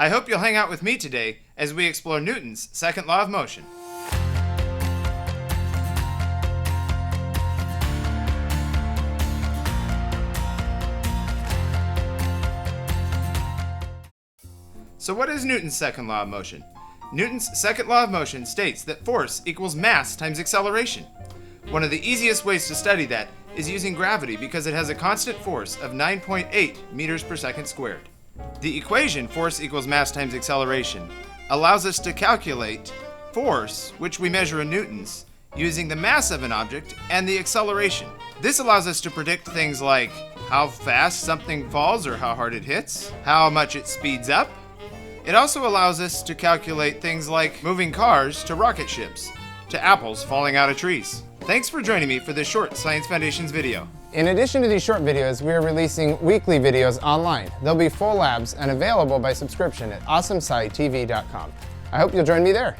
I hope you'll hang out with me today as we explore Newton's second law of motion. So what is Newton's second law of motion? Newton's second law of motion states that force equals mass times acceleration. One of the easiest ways to study that is using gravity because it has a constant force of 9.8 meters per second squared. The equation force equals mass times acceleration allows us to calculate force, which we measure in newtons, using the mass of an object and the acceleration. This allows us to predict things like how fast something falls or how hard it hits, how much it speeds up. It also allows us to calculate things like moving cars to rocket ships, to apples falling out of trees. Thanks for joining me for this short Science Foundations video. In addition to these short videos, we are releasing weekly videos online. They'll be full labs and available by subscription at awesomescitv.com. I hope you'll join me there.